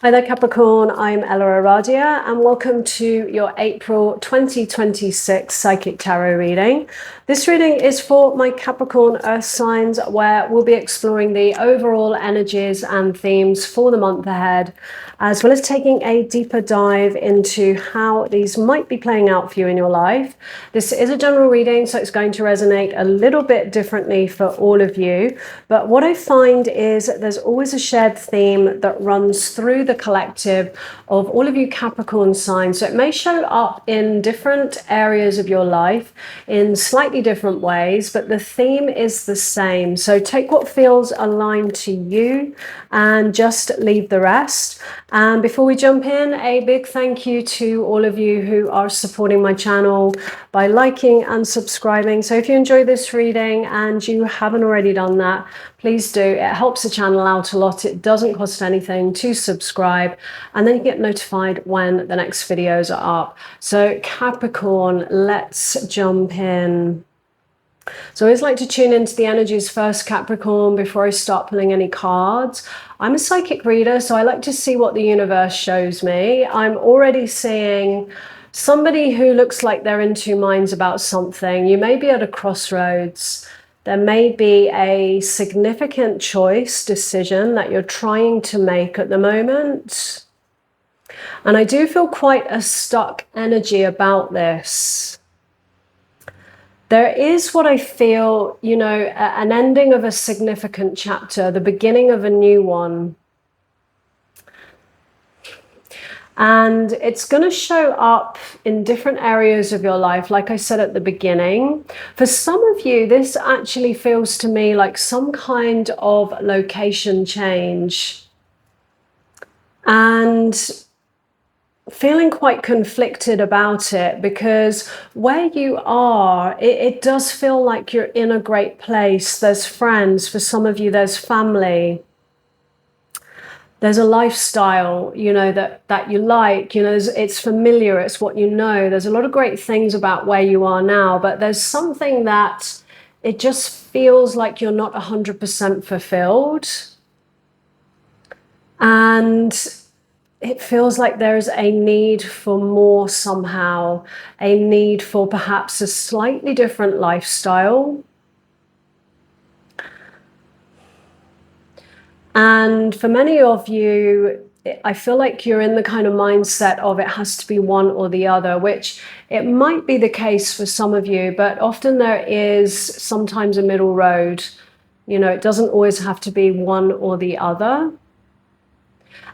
Hi there Capricorn, I'm EllaAradia and welcome to your April 2026 Psychic Tarot reading. This reading is for my Capricorn Earth signs where we'll be exploring the overall energies and themes for the month ahead, as well as taking a deeper dive into how these might be playing out for you in your life. This is a general reading, so it's going to resonate a little bit differently for all of you. But what I find is there's always a shared theme that runs through the collective of all of you Capricorn signs. So it may show up in different areas of your life in slightly different ways, but the theme is the same. So take what feels aligned to you and just leave the rest. And before we jump in, a big thank you to all of you who are supporting my channel by liking and subscribing. So if you enjoy this reading and you haven't already done that, please do. It helps the channel out a lot. It doesn't cost anything to subscribe, and then you get notified when the next videos are up. So Capricorn, let's jump in. So I always like to tune into the energies first, Capricorn, before I start pulling any cards. I'm a psychic reader, so I like to see what the universe shows me. I'm already seeing somebody who looks like they're in two minds about something. You may be at a crossroads. There may be a significant decision that you're trying to make at the moment. And I do feel quite a stuck energy about this. There is what I feel, an ending of a significant chapter, the beginning of a new one. And it's going to show up in different areas of your life, like I said at the beginning. For some of you, this actually feels to me like some kind of location change. And feeling quite conflicted about it, because where you are, it does feel like you're in a great place. There's friends. For some of you, there's family. There's a lifestyle, that you like, it's familiar, it's what you know. There's a lot of great things about where you are now, but there's something that it just feels like you're not 100% fulfilled. And it feels like there's a need for more somehow, a need for perhaps a slightly different lifestyle. And for many of you, I feel like you're in the kind of mindset of it has to be one or the other, which it might be the case for some of you, but often there is sometimes a middle road. It doesn't always have to be one or the other.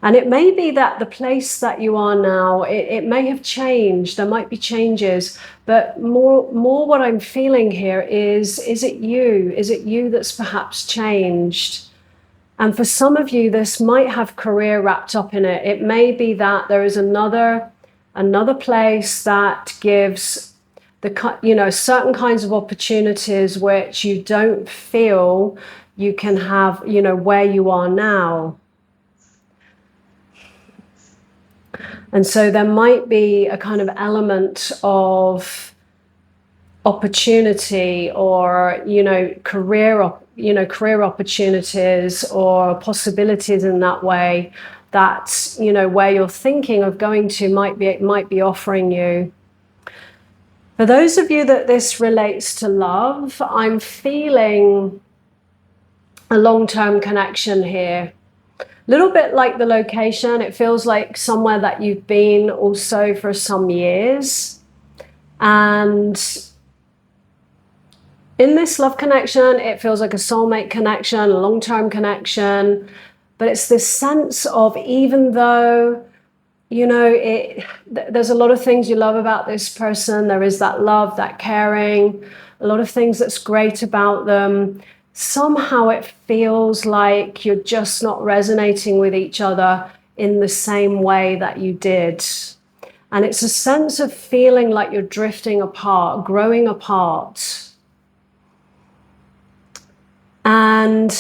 And it may be that the place that you are now, it may have changed. There might be changes, but more what I'm feeling here is it you? Is it you that's perhaps changed? And for some of you, this might have career wrapped up in it. It may be that there is another place that gives certain kinds of opportunities which you don't feel you can have, where you are now. And so there might be a kind of element of opportunity or, career opportunities or possibilities in that way that, where you're thinking of going to might be offering you. For those of you that this relates to love, I'm feeling a long-term connection here. Little bit like the location, it feels like somewhere that you've been also for some years. And in this love connection, it feels like a soulmate connection, a long-term connection. But it's this sense of, even though, there's a lot of things you love about this person, there is that love, that caring, a lot of things that's great about them. Somehow it feels like you're just not resonating with each other in the same way that you did. And it's a sense of feeling like you're drifting apart, growing apart. And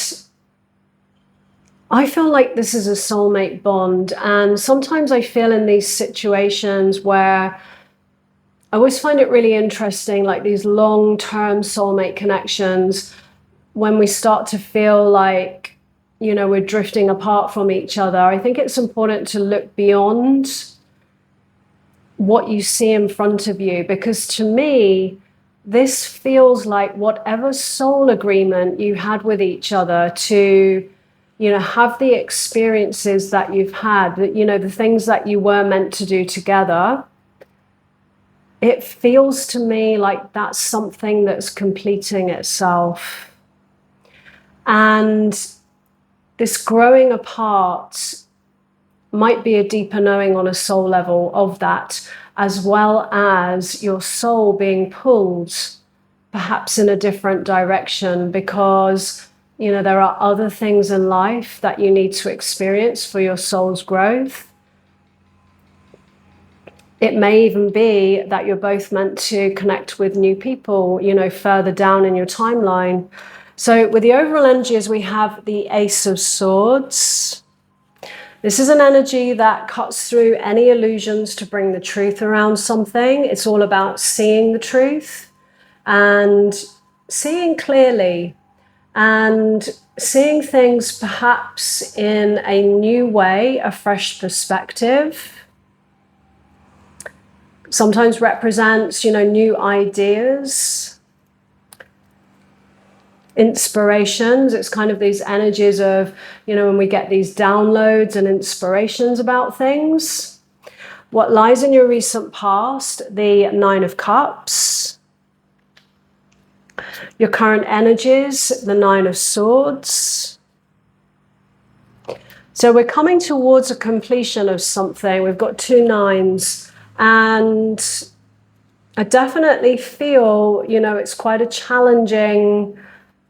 I feel like this is a soulmate bond. And sometimes I feel in these situations where I always find it really interesting, like these long-term soulmate connections, when we start to feel like we're drifting apart from each other. I think it's important to look beyond what you see in front of you, because to me, this feels like whatever soul agreement you had with each other to, have the experiences that you've had, that, the things that you were meant to do together. It feels to me like that's something that's completing itself. And this growing apart might be a deeper knowing on a soul level of that, as well as your soul being pulled perhaps in a different direction, because there are other things in life that you need to experience for your soul's growth. It may even be that you're both meant to connect with new people, further down in your timeline. So with the overall energies, we have the Ace of Swords. This is an energy that cuts through any illusions to bring the truth around something. It's all about seeing the truth and seeing clearly and seeing things perhaps in a new way, a fresh perspective. Sometimes represents, new ideas, inspirations. It's kind of these energies of, when we get these downloads and inspirations about things. What lies in your recent past, the Nine of Cups. Your current energies, the Nine of Swords. So we're coming towards a completion of something. We've got two nines. And I definitely feel, it's quite a challenging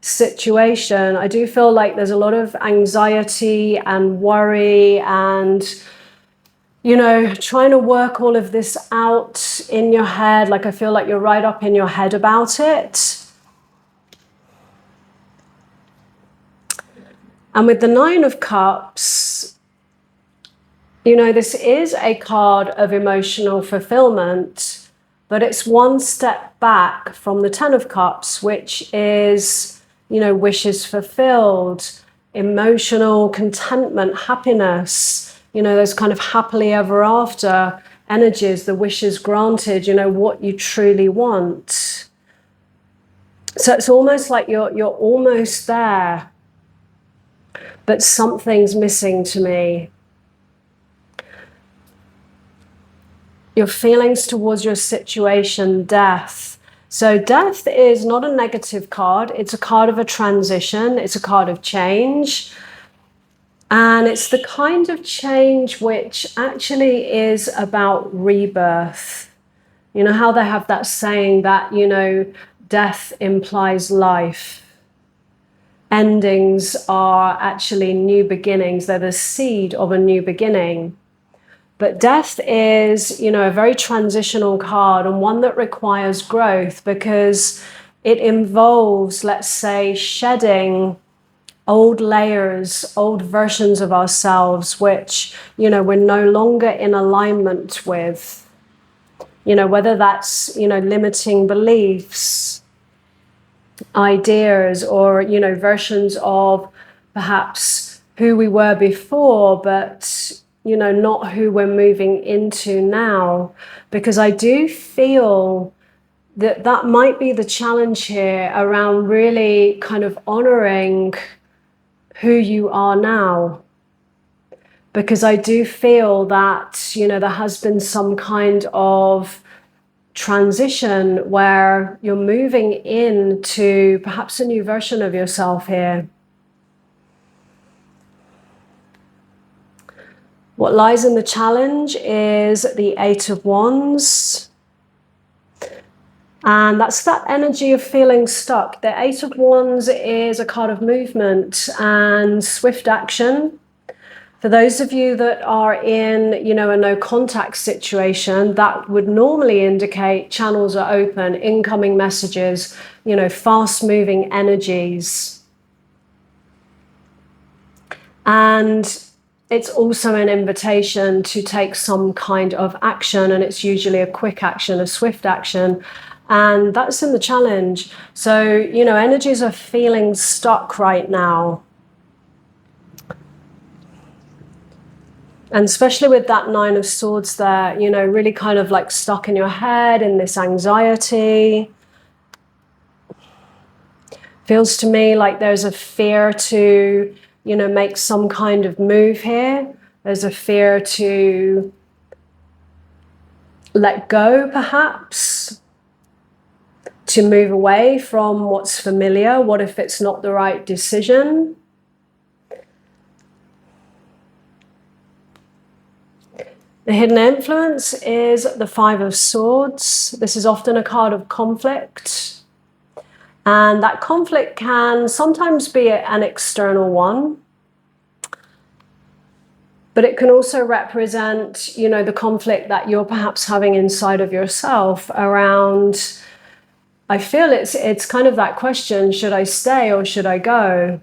situation. I do feel like there's a lot of anxiety and worry and, trying to work all of this out in your head. Like, I feel like you're right up in your head about it. And with the Nine of Cups, this is a card of emotional fulfillment, but it's one step back from the Ten of Cups, which is, wishes fulfilled, emotional contentment, happiness, those kind of happily ever after energies, the wishes granted, what you truly want. So it's almost like you're almost there, but something's missing to me. Your feelings towards your situation, death. So death is not a negative card. It's a card of a transition. It's a card of change. And it's the kind of change which actually is about rebirth. You know how they have that saying that, death implies life. Endings are actually new beginnings. They're the seed of a new beginning. But death is, a very transitional card, and one that requires growth, because it involves, let's say, shedding old layers, old versions of ourselves, which, we're no longer in alignment with, whether that's, limiting beliefs, ideas, or, versions of perhaps who we were before, but not who we're moving into now. Because I do feel that might be the challenge here around really kind of honoring who you are now. Because I do feel that, there has been some kind of transition where you're moving into perhaps a new version of yourself here. What lies in the challenge is the Eight of Wands. And that's that energy of feeling stuck. The Eight of Wands is a card of movement and swift action. For those of you that are in, a no contact situation, that would normally indicate channels are open, incoming messages, fast moving energies. And it's also an invitation to take some kind of action, and it's usually a quick action, a swift action. And that's in the challenge. So, energies are feeling stuck right now. And especially with that Nine of Swords there, you know, really kind of like stuck in your head in this anxiety. Feels to me like there's a fear to, you know, make some kind of move here. There's a fear to let go, perhaps, to move away from what's familiar. What if it's not the right decision? The hidden influence is the Five of Swords. This is often a card of conflict. And that conflict can sometimes be an external one. But it can also represent, you know, the conflict that you're perhaps having inside of yourself around, I feel it's kind of that question, should I stay or should I go?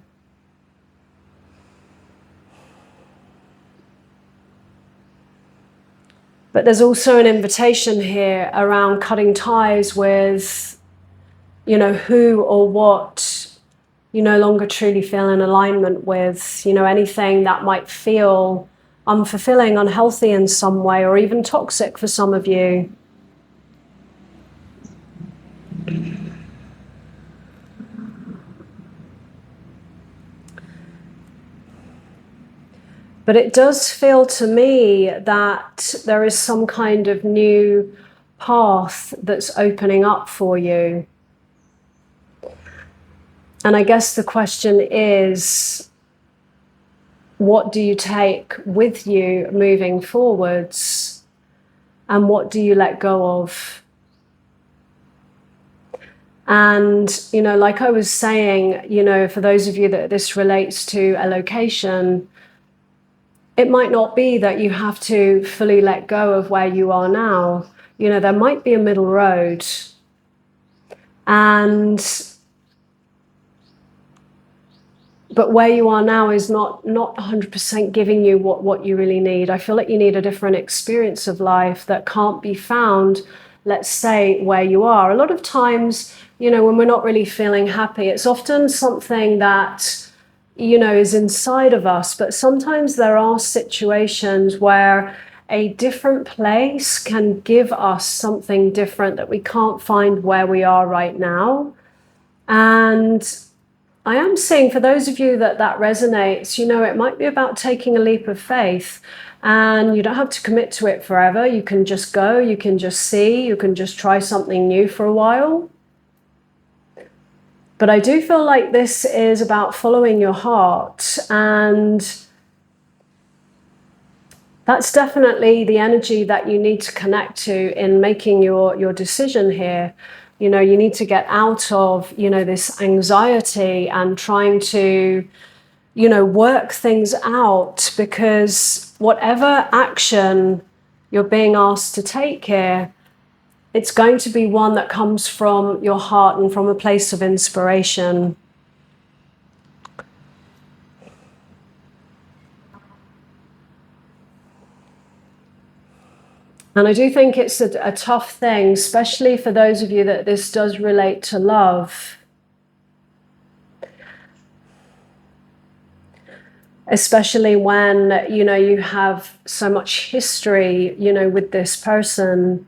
But there's also an invitation here around cutting ties with, you know, who or what you no longer truly feel in alignment with, you know, anything that might feel unfulfilling, unhealthy in some way, or even toxic for some of you. But it does feel to me that there is some kind of new path that's opening up for you. And I guess the question is, what do you take with you moving forwards? And what do you let go of? And, you know, like I was saying, you know, for those of you that this relates to a location, it might not be that you have to fully let go of where you are now. You know, there might be a middle road. But where you are now is not 100% giving you what you really need. I feel like you need a different experience of life that can't be found, let's say, where you are. A lot of times, you know, when we're not really feeling happy, it's often something that, you know, is inside of us. But sometimes there are situations where a different place can give us something different that we can't find where we are right now. And I am seeing, for those of you that resonates, you know, it might be about taking a leap of faith, and you don't have to commit to it forever. You can just go, you can just see, you can just try something new for a while. But I do feel like this is about following your heart, and that's definitely the energy that you need to connect to in making your decision here. You know, you need to get out of, you know, this anxiety and trying to, you know, work things out, because whatever action you're being asked to take here, it's going to be one that comes from your heart and from a place of inspiration. And I do think it's a tough thing, especially for those of you that this does relate to love. Especially when, you know, you have so much history, you know, with this person.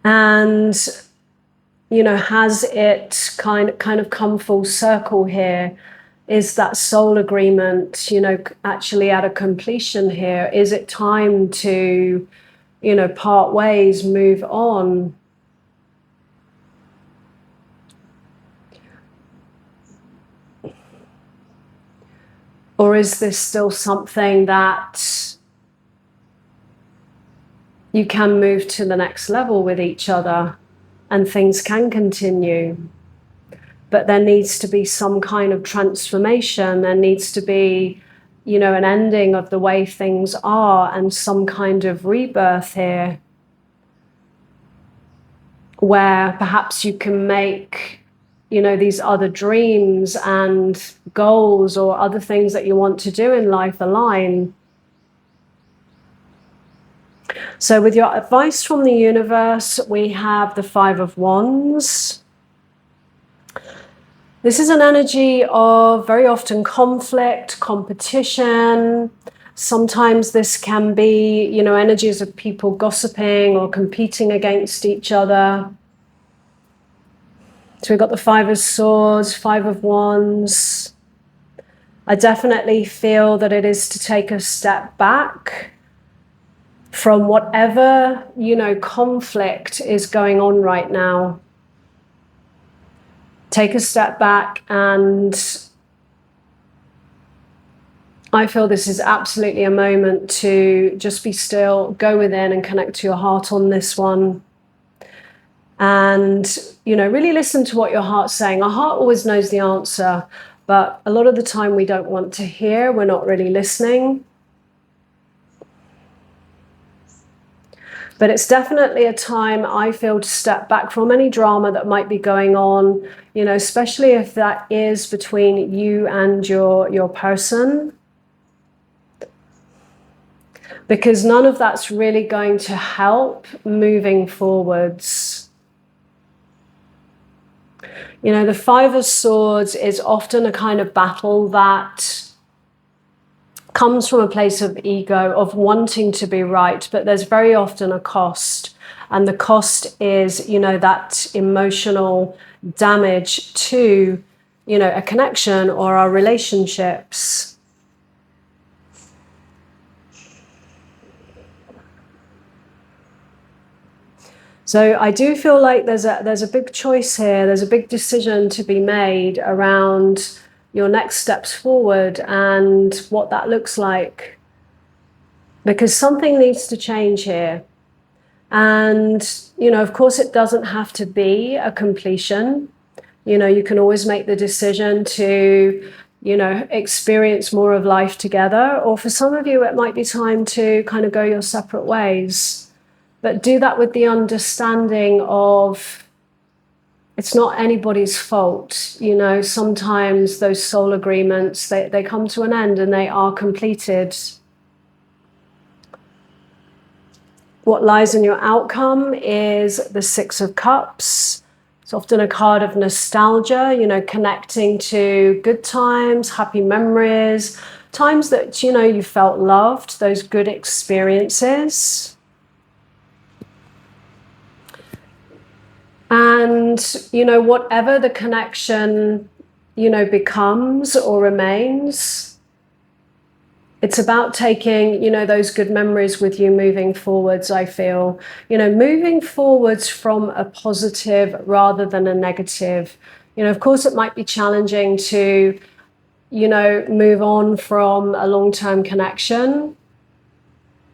And, you know, has it kind of come full circle here? Is that soul agreement, you know, actually at a completion here? Is it time to, you know, part ways, move on? Or is this still something that you can move to the next level with each other and things can continue? But there needs to be some kind of transformation. There needs to be, you know, an ending of the way things are and some kind of rebirth here, where perhaps you can make, you know, these other dreams and goals or other things that you want to do in life align. So with your advice from the universe, we have the Five of Wands. This is an energy of very often conflict, competition. Sometimes this can be, you know, energies of people gossiping or competing against each other. So we've got the Five of Swords, Five of Wands. I definitely feel that it is to take a step back from whatever, you know, conflict is going on right now. Take a step back, and I feel this is absolutely a moment to just be still, go within and connect to your heart on this one. And, you know, really listen to what your heart's saying. Our heart always knows the answer, but a lot of the time we don't want to hear, we're not really listening. But it's definitely a time, I feel, to step back from any drama that might be going on, you know, especially if that is between you and your person. Because none of that's really going to help moving forwards. You know, the Five of Swords is often a kind of battle that comes from a place of ego, of wanting to be right, but there's very often a cost. And the cost is, you know, that emotional damage to, you know, a connection or our relationships. So I do feel like there's a big choice here. There's a big decision to be made around your next steps forward and what that looks like. Because something needs to change here. And, you know, of course, it doesn't have to be a completion. You know, you can always make the decision to, you know, experience more of life together. Or for some of you, it might be time to kind of go your separate ways. But do that with the understanding of it's not anybody's fault. You know, sometimes those soul agreements, they come to an end and they are completed. What lies in your outcome is the Six of Cups. It's often a card of nostalgia, you know, connecting to good times, happy memories, times that, you know, you felt loved, those good experiences. And, you know, whatever the connection, you know, becomes or remains, it's about taking, you know, those good memories with you moving forwards, I feel. You know, moving forwards from a positive rather than a negative. You know, of course, it might be challenging to, you know, move on from a long-term connection.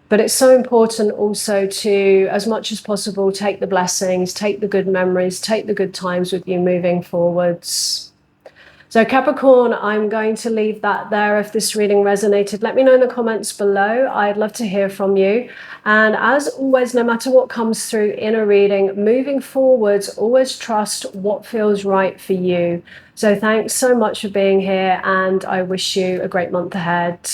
But it's so important also to, as much as possible, take the blessings, take the good memories, take the good times with you moving forwards. So Capricorn, I'm going to leave that there. If this reading resonated, let me know in the comments below. I'd love to hear from you. And as always, no matter what comes through in a reading, moving forwards, always trust what feels right for you. So thanks so much for being here, and I wish you a great month ahead.